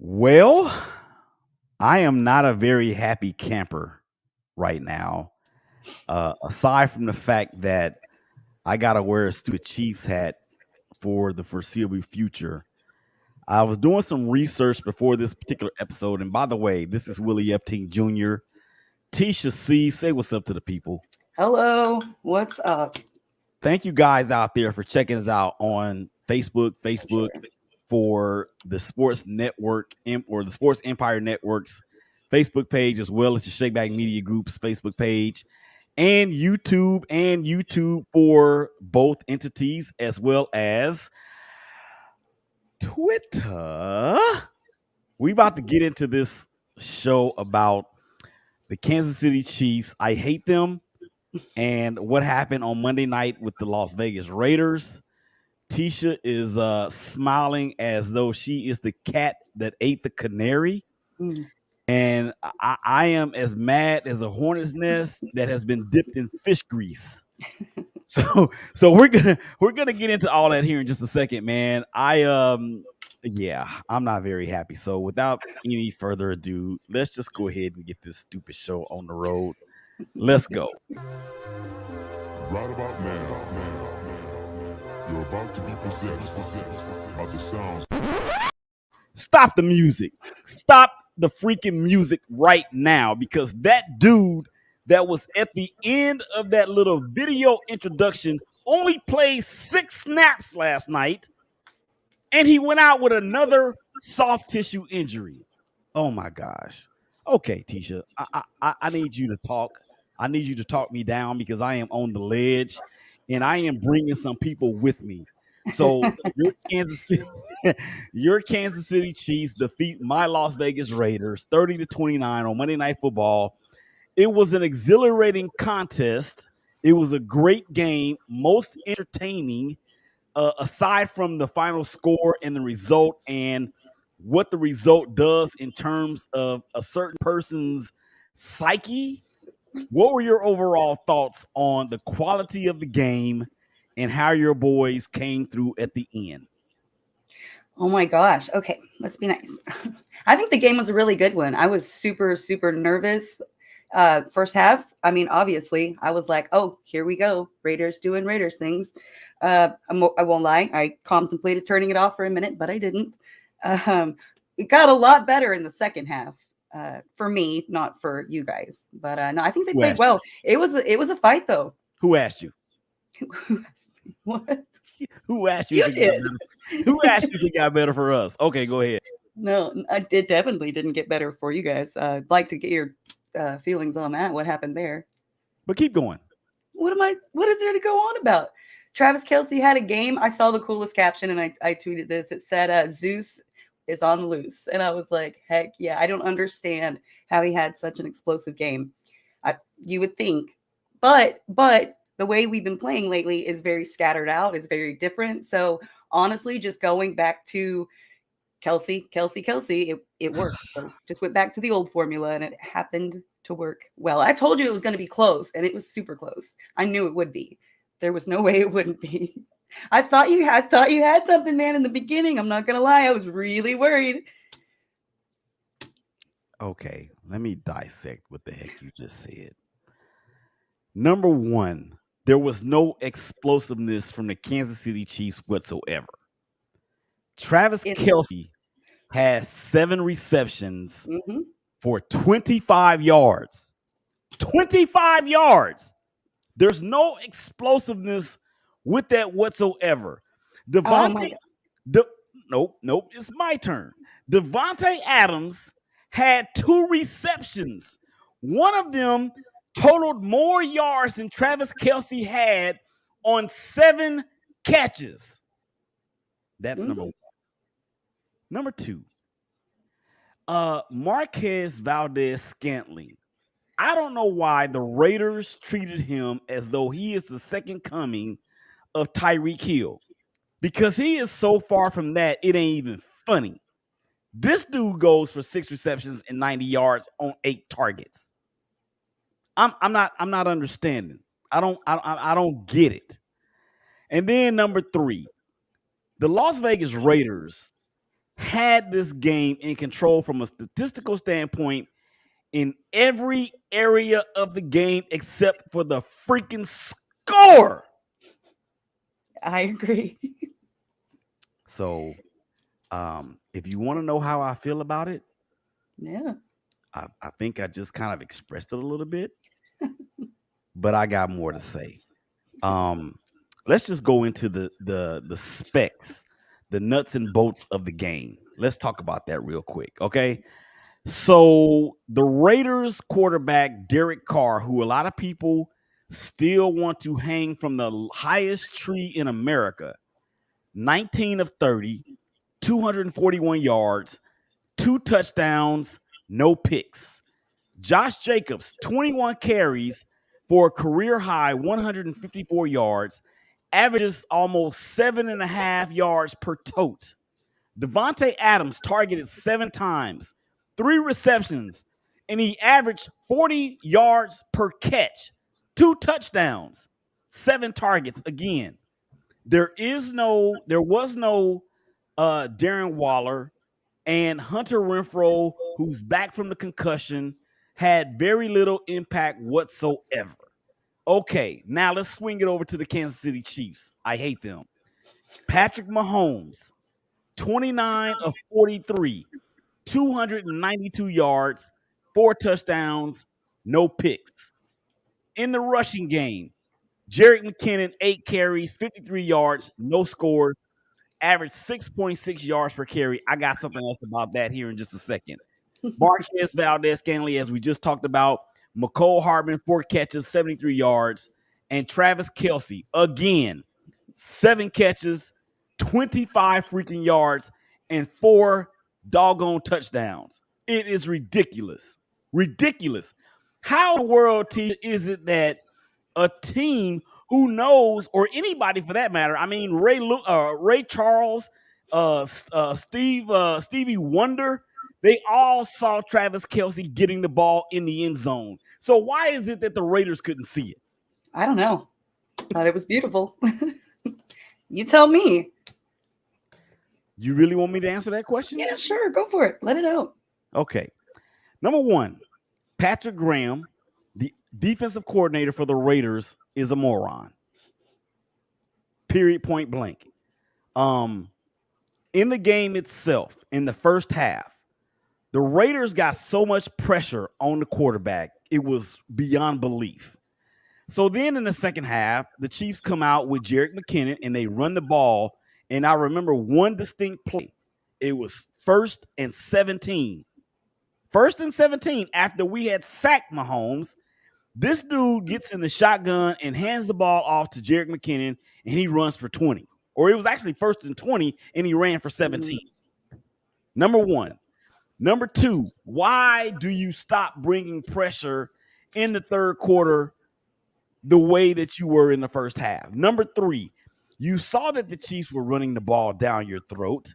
Well, I am not a very happy camper right now. Aside from the fact that I got to wear a stupid Chiefs hat for the foreseeable future, I was doing some research before this particular episode. And by the way, this is Willie Epting Jr. Tisha C, say what's up to the people. Hello, what's up? Thank you guys out there for checking us out on For sure. Facebook for the Sports Network or the Sports Empire Network's Facebook page, as well as the Shakeback Media Group's Facebook page, and YouTube for both entities, as well as Twitter. We about to get into this show about the Kansas City Chiefs. I hate them, and what happened on Monday night with the Las Vegas Raiders. Tisha is smiling as though she is the cat that ate the canary. Mm. And I am as mad as a hornet's nest that has been dipped in fish grease. So we're gonna get into all that here in just a second, man. I'm not very happy. So without any further ado, let's just go ahead and get this stupid show on the road. Let's go. Right about now, you're about to be possessed by the sounds. Stop the music. Stop the freaking music right now, because that dude that was at the end of that little video introduction only played 6 snaps last night, and he went out with another soft tissue injury. Oh my gosh. Okay, Tisha, I need you to talk. I need you to talk me down because I am on the ledge, and I am bringing some people with me. So your Kansas City, your Kansas City Chiefs defeat my Las Vegas Raiders 30-29 on Monday Night Football. It was an exhilarating contest. It was a great game, most entertaining, aside from the final score and the result and what the result does in terms of a certain person's psyche. What were your overall thoughts on the quality of the game and how your boys came through at the end? Oh my gosh. Okay, let's be nice. I think the game was a really good one. I was super, super nervous. First half, I mean, obviously, I was like, oh, here we go. Raiders doing Raiders things. I won't lie. I contemplated turning it off for a minute, but I didn't. It got a lot better in the second half. For me, not for you guys, but no, I think they Who played asked well. you? It was a fight though. Who asked you? What? Who asked you You if it got did. better? Who asked you if it got better for us? Okay, go ahead. No, it definitely didn't get better for you guys. I'd like to get your feelings on that. What happened there? But keep going. What is there to go on about? Travis Kelsey had a game. I saw the coolest caption and I tweeted this. It said, Zeus is on the loose. And I was like, heck yeah. I don't understand how he had such an explosive game. You would think. But the way we've been playing lately is very scattered out, is very different. So honestly, just going back to Kelsey, it worked. So just went back to the old formula and it happened to work well. I told you it was going to be close and it was super close. I knew it would be. There was no way it wouldn't be. I thought you had something, man, in the beginning. I'm not gonna lie, I was really worried. Okay, let me dissect what the heck you just said. Number one, there was no explosiveness from the Kansas City Chiefs whatsoever. Travis It, Kelsey has 7 receptions mhm. for 25 yards. 25 yards. There's no explosiveness with that whatsoever. Oh my Devontae, god. De, nope, it's my turn. Devontae Adams had 2 receptions. One of them totaled more yards than Travis Kelsey had on 7 catches. That's number Mhm. one. Number two, Marquez Valdez Scantling. I don't know why the Raiders treated him as though he is the second coming of Tyreek Hill, because he is so far from that, it ain't even funny. This dude goes for 6 receptions and 90 yards on 8 targets. I'm not understanding. I don't get it. And then number three, the Las Vegas Raiders had this game in control from a statistical standpoint in every area of the game except for the freaking score. I agree. So, if you want to know how I feel about it, Yeah. I think I just kind of expressed it a little bit, but I got more to say. Um, let's just go into the specs, the nuts and bolts of the game. Let's talk about that real quick, okay? So the Raiders quarterback Derek Carr, who a lot of people still want to hang from the highest tree in America, 19 of 30, 241 yards, 2 touchdowns, no picks. Josh Jacobs, 21 carries for a career high 154 yards, averages almost 7.5 yards per tote. Devontae Adams targeted 7 times, 3 receptions, and he averaged 40 yards per catch, 2 touchdowns, 7 targets. Again, there was no Darren Waller, and Hunter Renfrow, who's back from the concussion, had very little impact whatsoever. Okay, now let's swing it over to the Kansas City Chiefs. I hate them. Patrick Mahomes, 29 of 43, 292 yards, 4 touchdowns, no picks. In the rushing game, Jerick McKinnon, 8 carries, 53 yards, no scores, averaged 6.6 yards per carry. I got something else about that here in just a second. Marquez Valdez-Scantling, as we just talked about, McCole Hardman, 4 catches, 73 yards, and Travis Kelce, again, 7 catches, 25 freaking yards, and 4 doggone touchdowns. It is ridiculous. Ridiculous. How in the world is it that a team who knows, or anybody for that matter, I mean, Ray Charles, Stevie Wonder, they all saw Travis Kelce getting the ball in the end zone. So why is it that the Raiders couldn't see it? I don't know. Thought it was beautiful. You tell me. You really want me to answer that question? Yeah, sure. Go for it. Let it out. Okay. Number one, Patrick Graham, the defensive coordinator for the Raiders, is a moron. Period, point blank. In the game itself, in the first half, the Raiders got so much pressure on the quarterback, it was beyond belief. So then in the second half, the Chiefs come out with Jerick McKinnon and they run the ball. And I remember one distinct play. It was 1st and 17. 1st and 17 after we had sacked Mahomes. This dude gets in the shotgun and hands the ball off to Jerick McKinnon, and he runs for 20. Or it was actually 1st and 20, and he ran for 17. Number one. Number two, why do you stop bringing pressure in the third quarter the way that you were in the first half? Number three, you saw that the Chiefs were running the ball down your throat.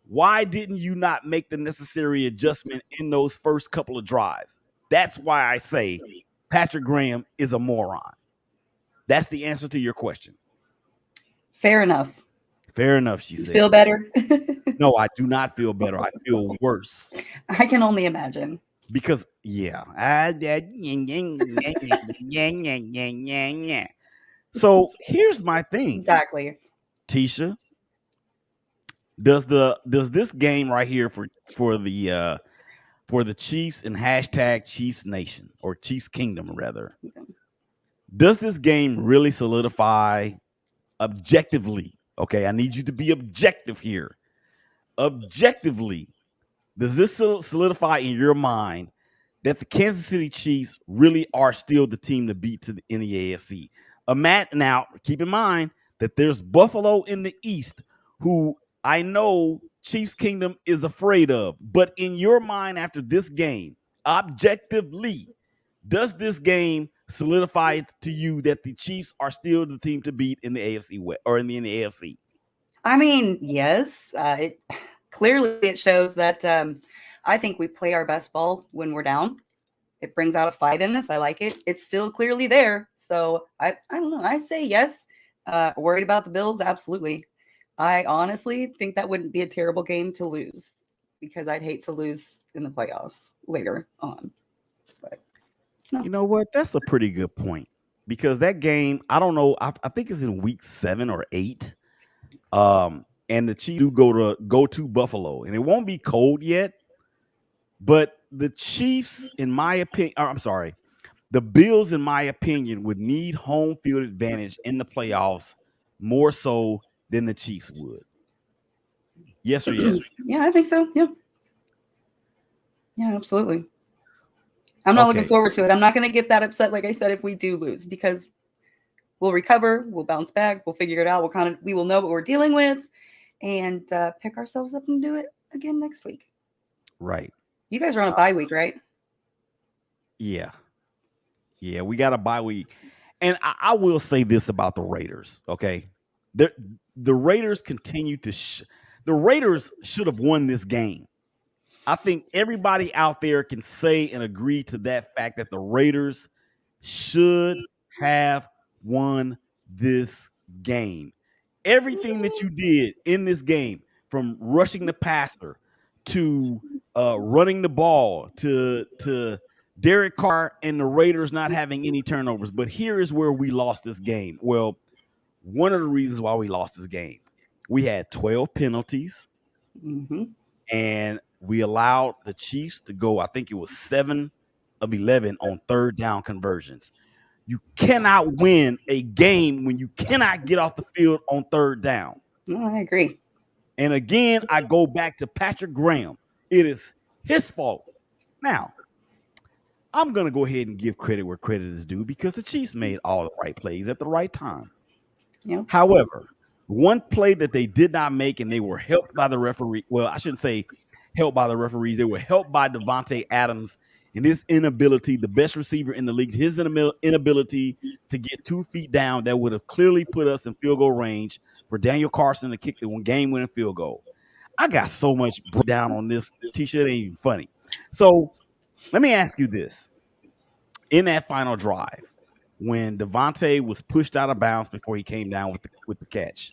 Why didn't you not make the necessary adjustment in those first couple of drives? That's why I say Patrick Graham is a moron. That's the answer to your question. Fair enough. Fair enough, she said. Feel better? No, I do not feel better. I feel worse. I can only imagine. Because, yeah. So here's my thing. Exactly. Tisha, does this game right here for the Chiefs and hashtag Chiefs Nation, or Chiefs Kingdom rather, does this game really solidify objectively? Okay, I need you to be objective here. Objectively, does this solidify in your mind that the Kansas City Chiefs really are still the team to beat in the AFC? Now, keep in mind that there's Buffalo in the East, who I know Chiefs Kingdom is afraid of. But in your mind, after this game, objectively, does this game solidify to you that the Chiefs are still the team to beat in the AFC West, or in the AFC? I mean, yes. Clearly, it shows that I think we play our best ball when we're down. It brings out a fight in us. I like it. It's still clearly there. So I don't know. I say yes. Worried about the Bills? Absolutely. I honestly think that wouldn't be a terrible game to lose because I'd hate to lose in the playoffs later on. But no. You know what? That's a pretty good point because that game, I don't know. I think it's in week 7 or 8. And the Chiefs do go to Buffalo, and it won't be cold yet. But the Chiefs, in my opinion, I'm sorry, the Bills, in my opinion, would need home field advantage in the playoffs more so than the Chiefs would. Yes or yes? Yeah, I think so. Yeah. Yeah, absolutely. I'm not looking Okay. forward to it. I'm not going to get that upset, like I said, if we do lose, because we'll recover, we'll bounce back, we'll figure it out. We will know what we're dealing with, and pick ourselves up and do it again next week. Right. You guys are on a bye week, right? Yeah. Yeah, we got a bye week. And I will say this about the Raiders, okay? The Raiders continue to the Raiders should have won this game. I think everybody out there can say and agree to that fact that the Raiders should have won this game. Everything that you did in this game, from rushing the passer to running the ball to Derek Carr and the Raiders not having any turnovers. But here is where we lost this game. Well, one of the reasons why we lost this game, we had 12 penalties, and we allowed the Chiefs to go, I think it was 7 of 11 on third down conversions. You cannot win a game when you cannot get off the field on third down. No, I agree. And again, I go back to Patrick Graham. It is his fault. Now, I'm going to go ahead and give credit where credit is due because the Chiefs made all the right plays at the right time. Yeah. However, one play that they did not make, and they were helped by the referee. Well, I shouldn't say helped by the referees. They were helped by Davante Adams and his inability, the best receiver in the league, his inability to get 2 feet down that would have clearly put us in field goal range for Daniel Carson to kick the game-winning field goal. I got so much down on this T-shirt, it ain't even funny. So let me ask you this. In that final drive, when Davante was pushed out of bounds before he came down with the catch,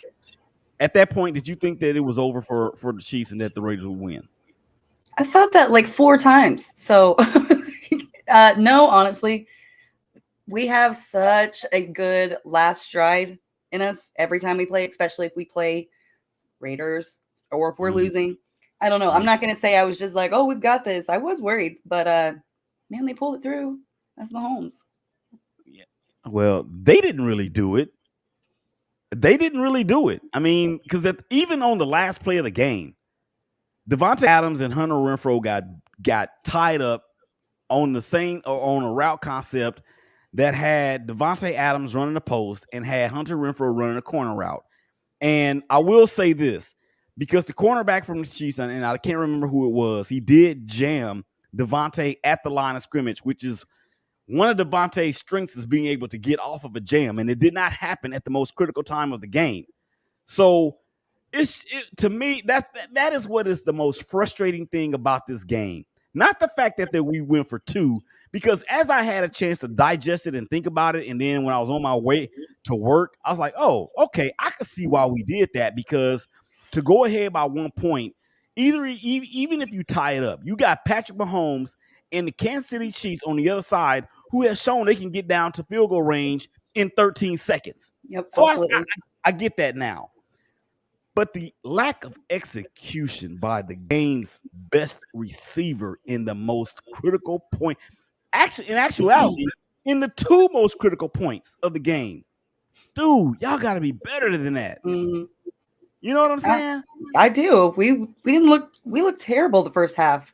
at that point, did you think that it was over for the Chiefs and that the Raiders would win? I thought that like 4 times. So, no, honestly, we have such a good last stride in us every time we play, especially if we play Raiders or if we're losing. I don't know. I'm not going to say I was just like, oh, we've got this. I was worried, but man, they pulled it through. That's Mahomes. Yeah. Well, they didn't really do it. I mean, because even on the last play of the game, Davante Adams and Hunter Renfrow got tied up on on a route concept that had Davante Adams running the post and had Hunter Renfrow running a corner route. And I will say this, because the cornerback from the Chiefs, and I can't remember who it was, he did jam Davante at the line of scrimmage, which is one of Davante's strengths, is being able to get off of a jam, and it did not happen at the most critical time of the game. So to me, that is what is the most frustrating thing about this game. Not the fact that we went for 2, because as I had a chance to digest it and think about it, and then when I was on my way to work, I was like, oh, okay, I could see why we did that, because to go ahead by 1 point, even if you tie it up, you got Patrick Mahomes and the Kansas City Chiefs on the other side who have shown they can get down to field goal range in 13 seconds. Yep, so I get that now. But the lack of execution by the game's best receiver in the most critical point, in actuality, in the 2 most critical points of the game, dude, y'all got to be better than that. Mm-hmm. You know what I'm saying? I do. We looked terrible the first half.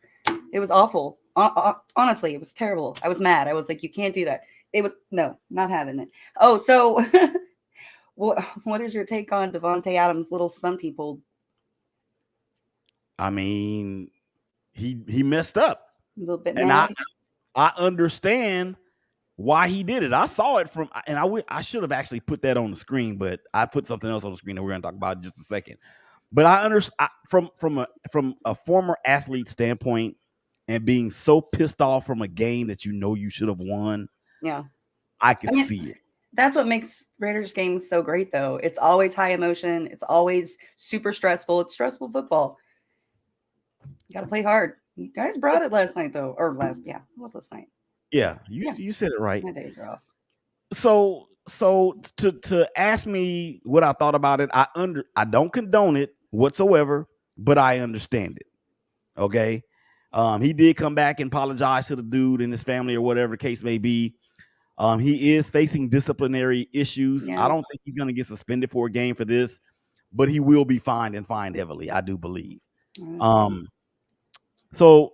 It was awful. Honestly, it was terrible. I was mad. I was like, you can't do that. It was not having it. Oh, so what is your take on Davante Adams' little stunt he pulled? I mean, he messed up. A little bit, and I understand why he did it. I saw it and I should have actually put that on the screen, but I put something else on the screen that we're going to talk about in just a second. But I understand from a former athlete standpoint, and being so pissed off from a game that you should have won. Yeah, I could see it. That's what makes Raiders games so great, though. It's always high emotion. It's always super stressful. It's stressful football. You got to play hard. You guys brought it last night, though, or it was last night. Yeah, Yeah. you said it right. My days are off. So to ask me what I thought about it, I don't condone it whatsoever, but I understand it. Okay. He did come back and apologize to the dude and his family or whatever the case may be. He is facing disciplinary issues. Yeah. I don't think he's going to get suspended for a game for this, but he will be fined and fined heavily, I do believe. So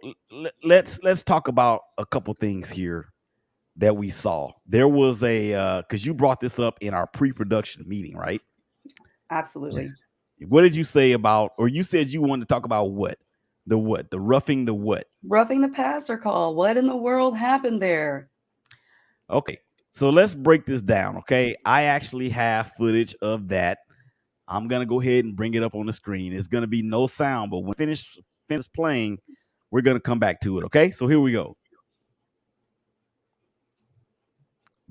let's talk about a couple things here that we saw. There was a because you brought this up in our pre-production meeting, right? Absolutely. What did you say about, or you said you wanted to talk about what? The roughing the what? Roughing the passer call. What in the world happened there? Okay, so let's break this down. Okay, I actually have footage of that. I'm gonna go ahead and bring it up on the screen. It's gonna be no sound, but when finish playing, we're gonna come back to it. Okay, so here we go.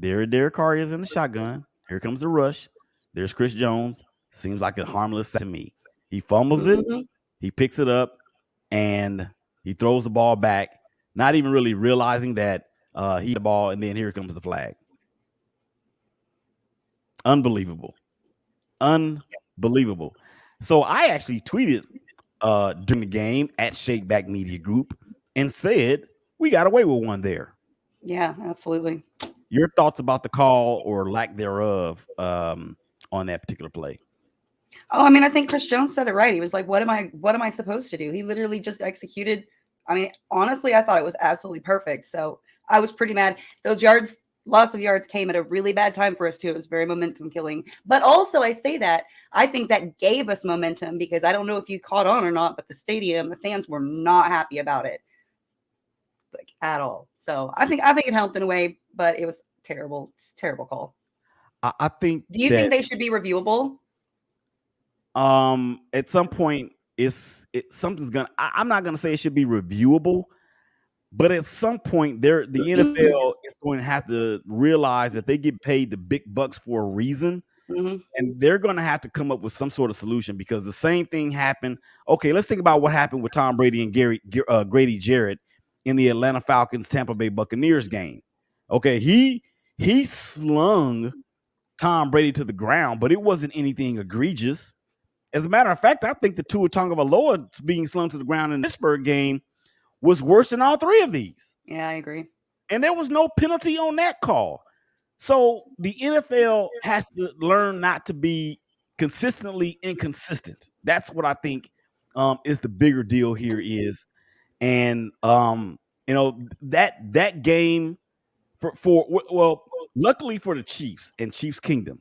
Derek Carr is in the shotgun. Here comes the rush. There's Chris Jones. Seems like a harmless to me. He fumbles it. He picks it up, and he throws the ball back, not even really realizing that he hit the ball, and then here comes the flag. Unbelievable. So I actually tweeted during the game at Shakeback Media Group and said, we got away with one there. Yeah, absolutely. Your thoughts about the call or lack thereof on that particular play? Oh, I mean, I think Chris Jones said it right. He was like, what am I supposed to do? He literally just executed. I mean, honestly, I thought it was absolutely perfect. So I was pretty mad. Those loss of yards came at a really bad time for us too. It was very momentum killing. But also I say that I think that gave us momentum because I don't know if you caught on or not, but the stadium, the fans were not happy about it. Like at all. So I think it helped in a way, but it was terrible. It's a terrible call. I think. Do you think they should be reviewable? At some point, something's gonna. I'm not gonna say it should be reviewable, but at some point, the NFL is going to have to realize that they get paid the big bucks for a reason, and they're going to have to come up with some sort of solution because the same thing happened. Okay, let's think about what happened with Tom Brady and Grady Jarrett in the Atlanta Falcons Tampa Bay Buccaneers game. Okay, he slung Tom Brady to the ground, but it wasn't anything egregious. As a matter of fact, I think the Tua Tagovailoa being slung to the ground in the Pittsburgh game was worse than all three of these. Yeah, I agree. And there was no penalty on that call. So the NFL has to learn not to be consistently inconsistent. That's what I think is the bigger deal here is. And that game for luckily for the Chiefs and Chiefs Kingdom,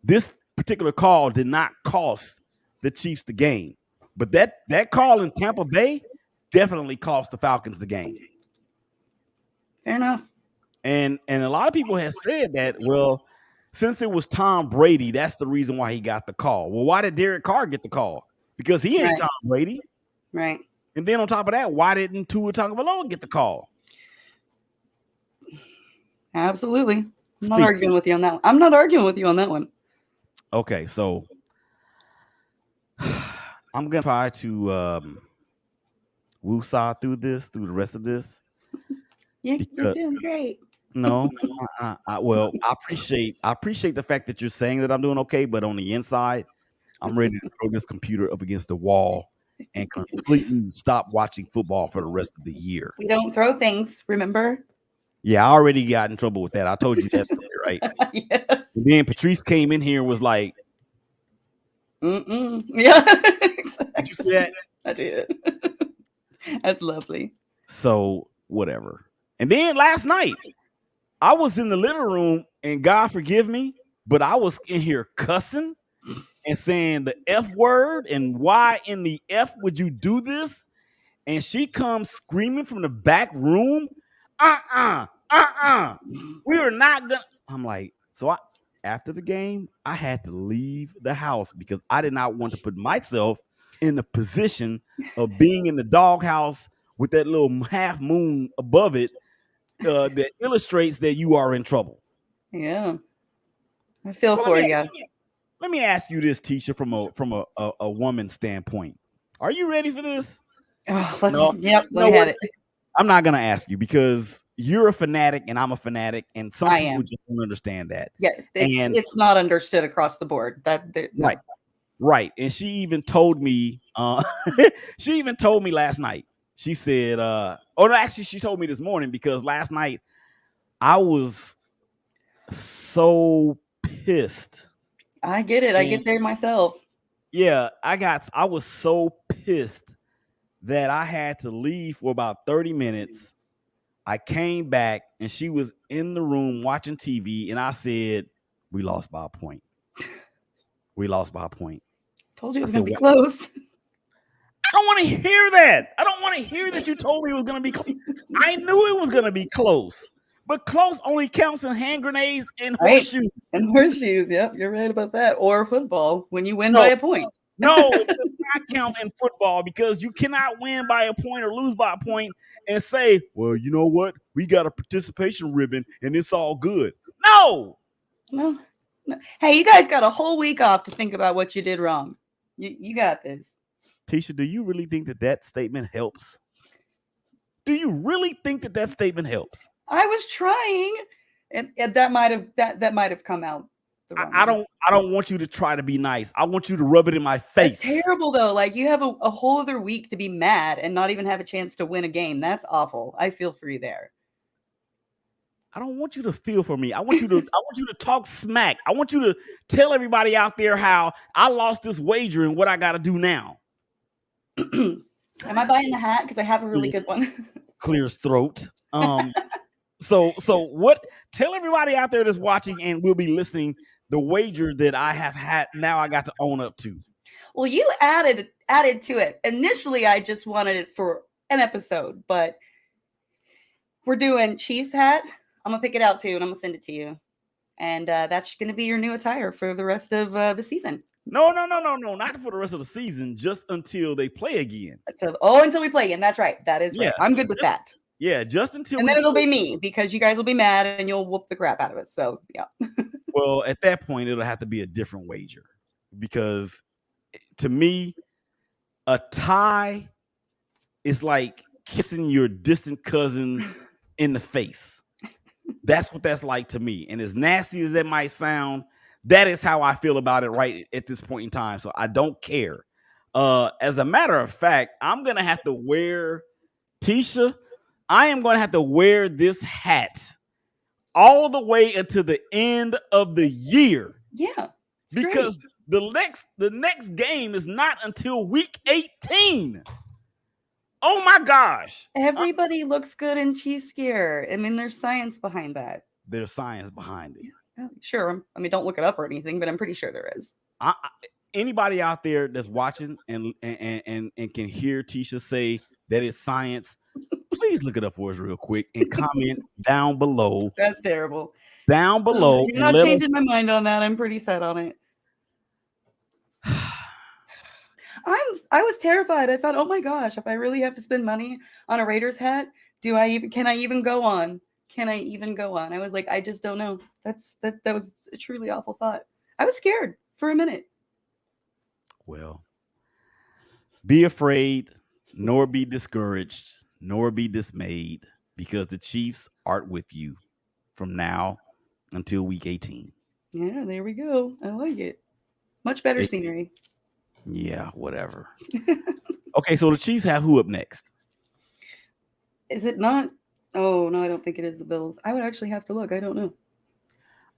this particular call did not cost the Chiefs the game. But that call in Tampa Bay definitely cost the Falcons the game. Fair enough. And a lot of people have said that, well, since it was Tom Brady, that's the reason why he got the call. Well, why did Derek Carr get the call? Because he ain't Tom Brady. Right. And then on top of that, why didn't Tua Tagovailoa get the call? Absolutely. I'm not arguing with you on that one. Okay, so I'm going to try to woosah through the rest of this. You're doing great. No, I appreciate the fact that you're saying that I'm doing okay, but on the inside, I'm ready to throw this computer up against the wall and completely stop watching football for the rest of the year. We don't throw things, remember? Yeah, I already got in trouble with that. I told you that's right. Yes. And then Patrice came in here and was like, Yeah, exactly. Did you see that? I did. That's lovely. So whatever. And then last night, I was in the living room, and God forgive me, but I was in here cussing and saying the F word, and why in the F would you do this? And she comes screaming from the back room, we are not gonna. I'm like, after the game, I had to leave the house because I did not want to put myself in the position of being in the doghouse with that little half moon above it that illustrates that you are in trouble. Yeah. I feel So for you. let me ask you this, Tisha, from a woman's standpoint. Are you ready for this? Oh, No, yep, you let know me what? have it. I'm not gonna ask you because you're a fanatic and I'm a fanatic, and some I people am. just don't understand that. Yeah, And it's not understood across the board. right, No. right. And she even told me, she even told me last night. She said, oh no, actually, she told me this morning because last night I was so pissed. I get it. I And get there myself. yeah, I was so pissed that I had to leave for about 30 minutes. I came back and she was in the room watching TV, and I said, we lost by a point. We lost by a point. Told you it I was said, gonna be what? close. I don't want to hear that. I don't want to hear that you told me it was going to be close. I knew it was going to be close, but close only counts in hand grenades and Right. horseshoes. And horseshoes. Yep, you're right about that. Or football when you win No, by a point. no, it does not count in football because you cannot win by a point or lose by a point and say, well, you know what? We got a participation ribbon and it's all good. No. No. Hey, you guys got a whole week off to think about what you did wrong. You got this. Tisha, do you really think that statement helps? Do you really think that statement helps? I was trying, and that might have come out the wrong way. I don't want you to try to be nice. I want you to rub it in my face. That's terrible though. Like you have a whole other week to be mad and not even have a chance to win a game. That's awful. I feel for you there. I don't want you to feel for me. I want you to talk smack. I want you to tell everybody out there how I lost this wager and what I got to do now. Am I buying the hat? Because I have a really good one. Clear his throat. So what? Tell everybody out there that's watching and will be listening the wager that I have had. Now I got to own up to. Well, you added to it. Initially, I just wanted it for an episode, but we're doing Chiefs hat. I'm gonna pick it out too, and I'm gonna send it to you. And that's gonna be your new attire for the rest of the season. No, not for the rest of the season. Just until they play again. Until we play again. That's right. That is right. I'm good with that. Yeah, just until. And then it'll be me because you guys will be mad and you'll whoop the crap out of us. So yeah. Well, at that point, it'll have to be a different wager because to me, a tie is like kissing your distant cousin in the face. That's what that's like to me. And as nasty as that might sound, that is how I feel about it right at this point in time. So I don't care. As a matter of fact, I'm going to have to wear, Tisha, I am going to have to wear this hat all the way until the end of the year. Yeah. Because the next game is not until week 18. Oh my gosh. Everybody looks good in Chiefs gear. I mean, there's science behind that. There's science behind it. Sure. I mean, don't look it up or anything, but I'm pretty sure there is. Anybody out there that's watching and can hear Tisha say that it's science, please look it up for us real quick and comment down below. That's terrible. Down below. You're not changing my mind on that. I'm pretty set on it. I was terrified. I thought, oh my gosh, if I really have to spend money on a Raiders hat, can I even go on? Can I even go on? I was like, I just don't know. That was a truly awful thought. I was scared for a minute. Well, be afraid, nor be discouraged, nor be dismayed, because the Chiefs are with you from now until week 18. Yeah, there we go. I like it. Much better scenery. Yeah, whatever. Okay, so the Chiefs have who up next? Is it not? Oh, no, I don't think it is the Bills. I would actually have to look. I don't know.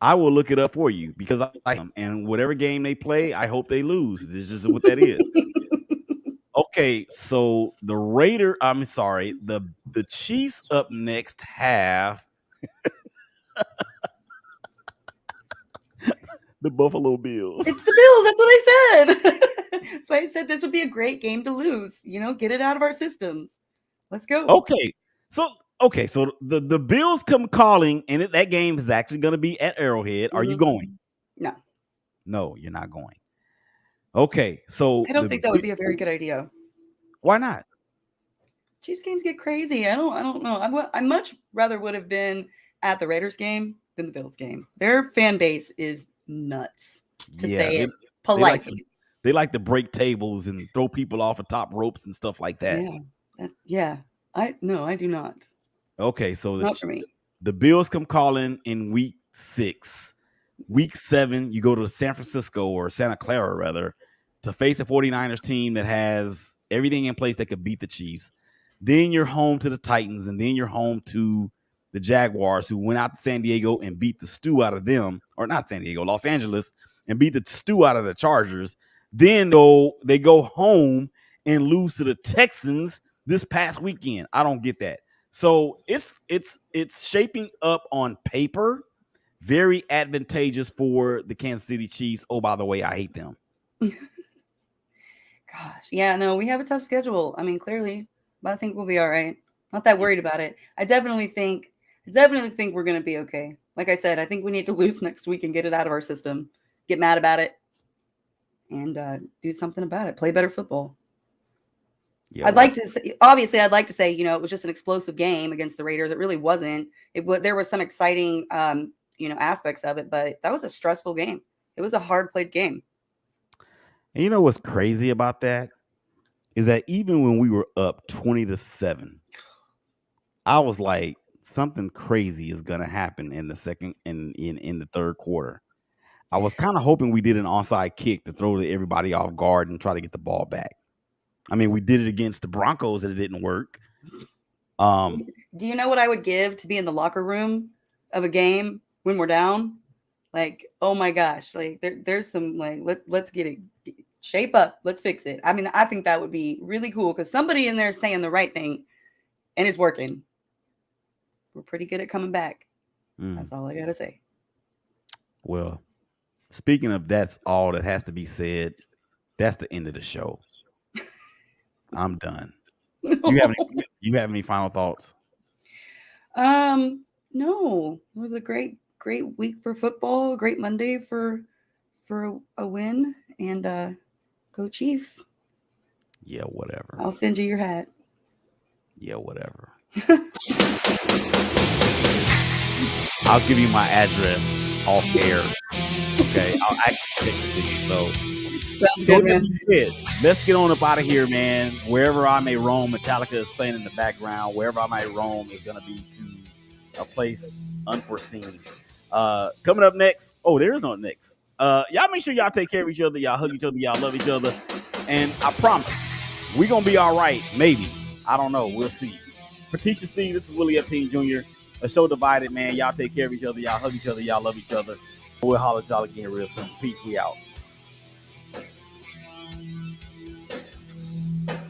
I will look it up for you because I like them. And whatever game they play, I hope they lose. This is what that is. Okay, so the Chiefs up next have the Buffalo Bills. It's the Bills. That's what I said. That's why I said this would be a great game to lose. Get it out of our systems. Let's go. Okay, so the Bills come calling, and that game is actually going to be at Arrowhead. Are you going? No, you're not going. Okay, so I don't think that would be a very good idea. Why not? Chiefs games get crazy. I don't know. I much rather would have been at the Raiders game than the Bills game. Their fan base is nuts, to Yeah, say it they like politely. they like to break tables and throw people off of top ropes and stuff like that. Yeah. I do not. Okay, so Not for me. the Bills come calling in week 6. Week 7, you go to San Francisco, or Santa Clara rather, to face a 49ers team that has everything in place that could beat the Chiefs. Then you're home to the Titans, and then you're home to the Jaguars, who went out to San Diego and beat the stew out of them, or not San Diego, Los Angeles, and beat the stew out of the Chargers. Then they go home and lose to the Texans this past weekend. I don't get that. So it's shaping up on paper very advantageous for the Kansas City Chiefs. Oh, by the way, I hate them. Gosh, yeah, no, we have a tough schedule. I mean, clearly, but I think we'll be all right. Not that worried about it. I definitely think we're going to be okay. Like I said, I think we need to lose next week and get it out of our system. Get mad about it and do something about it. Play better football. Yeah, I'd like to say, it was just an explosive game against the Raiders. It really wasn't. There was some exciting, aspects of it, but that was a stressful game. It was a hard played game. And you know what's crazy about that is that even when we were up 20-7, I was like, something crazy is gonna happen in the second in the third quarter. I was kind of hoping we did an onside kick to throw everybody off guard and try to get the ball back. I mean, we did it against the Broncos and it didn't work. Do you know what I would give to be in the locker room of a game when we're down? Like, oh my gosh, like there's some like let's get it shape up, let's fix it. I mean, I think that would be really cool because somebody in there is saying the right thing and it's working. We're pretty good at coming back. That's all I gotta say. Well, speaking of that's all that has to be said, that's the end of the show. I'm done. You have any final thoughts? No. It was a great week for football, a great Monday for a win, and go Chiefs. Yeah, whatever. I'll send you your hat. Yeah, whatever. I'll give you my address off air. Okay, I'll actually text it to you. So let's get on up out of here, man. Wherever I may roam, Metallica is playing in the background. Wherever I may roam is going to be to a place unforeseen. Coming up next. Oh, there is no next. Y'all make sure y'all take care of each other. Y'all hug each other. Y'all love each other. And I promise, we're going to be all right. Maybe. I don't know. We'll see. Patricia C., this is Willie Epstein Jr. A show divided, man. Y'all take care of each other. Y'all hug each other. Y'all love each other. We'll holler at y'all again real soon. Peace. We out.